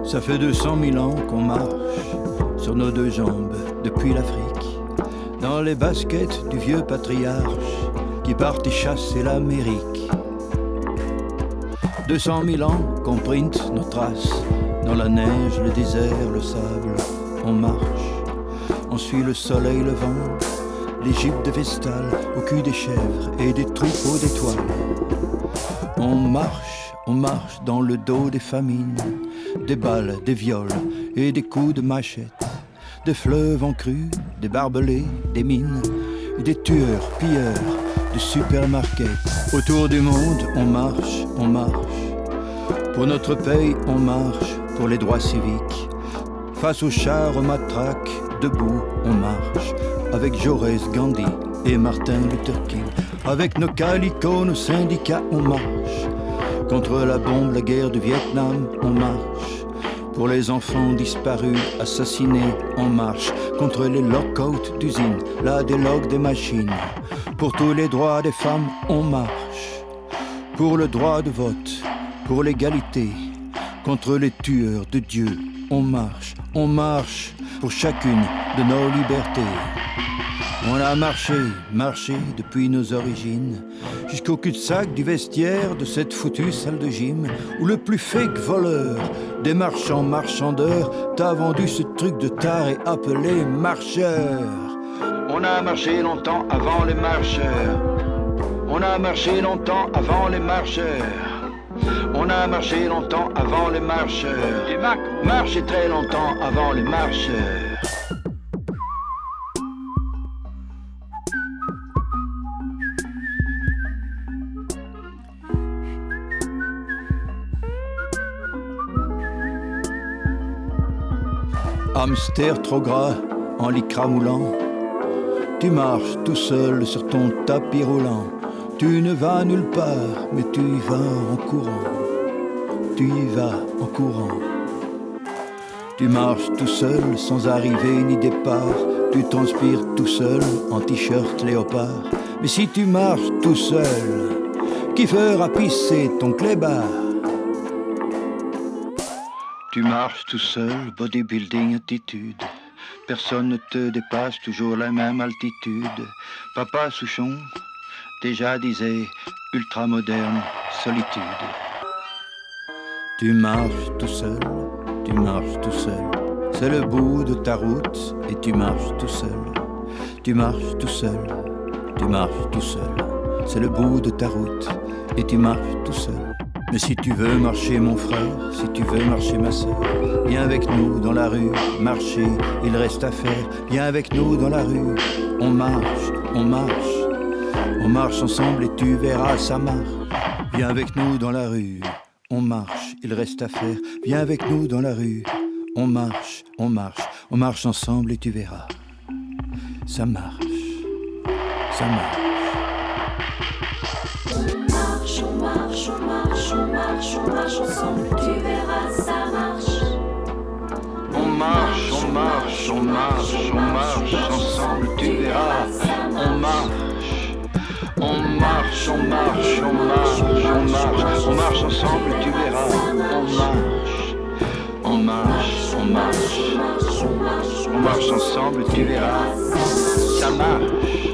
Ça fait 200 000 ans qu'on marche sur nos deux jambes depuis l'Afrique, dans les baskets du vieux patriarche qui partit chasser l'Amérique. 200 000 ans qu'on printe nos traces dans la neige, le désert, le sable. On marche, on suit le soleil levant, l'Égypte de Vestale au cul des chèvres et des troupeaux d'étoiles. On marche dans le dos des famines, des balles, des viols et des coups de machette, des fleuves en crue, des barbelés, des mines, des tueurs, pilleurs, de supermarkets. Autour du monde, on marche. Pour notre pays, on marche, pour les droits civiques. Face aux chars, aux matraques, debout, on marche. Avec Jaurès, Gandhi et Martin Luther King. Avec nos calicots, nos syndicats, on marche. Contre la bombe, la guerre du Vietnam, on marche. Pour les enfants disparus, assassinés, on marche. Contre les lockouts d'usines, la délogue des machines. Pour tous les droits des femmes, on marche. Pour le droit de vote, pour l'égalité. Contre les tueurs de Dieu, on marche. On marche pour chacune de nos libertés. On a marché depuis nos origines, jusqu'au cul-de-sac du vestiaire de cette foutue salle de gym, où le plus fake voleur des marchands marchandeurs t'a vendu ce truc de taré appelé marcheur. On a marché longtemps avant les marcheurs. On a marché longtemps avant les marcheurs. On a marché longtemps avant les marcheurs. Les Macs marchaient très longtemps avant les marcheurs. Hamster trop gras en lycra moulant, tu marches tout seul sur ton tapis roulant. Tu ne vas nulle part, mais tu y vas en courant. Tu y vas en courant. Tu marches tout seul, sans arrivée ni départ. Tu transpires tout seul, en t-shirt léopard. Mais si tu marches tout seul, qui fera pisser ton clébard? Tu marches tout seul, bodybuilding attitude. Personne ne te dépasse, toujours la même altitude. Papa Souchon déjà disait ultramoderne solitude. Tu marches tout seul, tu marches tout seul. C'est le bout de ta route et tu marches tout seul. Tu marches tout seul, tu marches tout seul. C'est le bout de ta route et tu marches tout seul. Mais si tu veux marcher mon frère, si tu veux marcher ma sœur, viens avec nous dans la rue, marcher, il reste à faire. Viens avec nous dans la rue, on marche, on marche. On marche ensemble et tu verras, ça marche. Viens avec nous dans la rue, on marche, il reste à faire. Viens avec nous dans la rue, on marche, on marche. On marche ensemble et tu verras, ça marche, ça marche. On marche, on marche, on marche, on marche ensemble, tu verras, ça marche. On marche, on marche, on marche, on marche ensemble, tu verras, on marche. On marche, on marche, on marche, on marche, on marche ensemble, tu verras, on marche. On marche, on marche, on marche ensemble, tu verras, ça marche.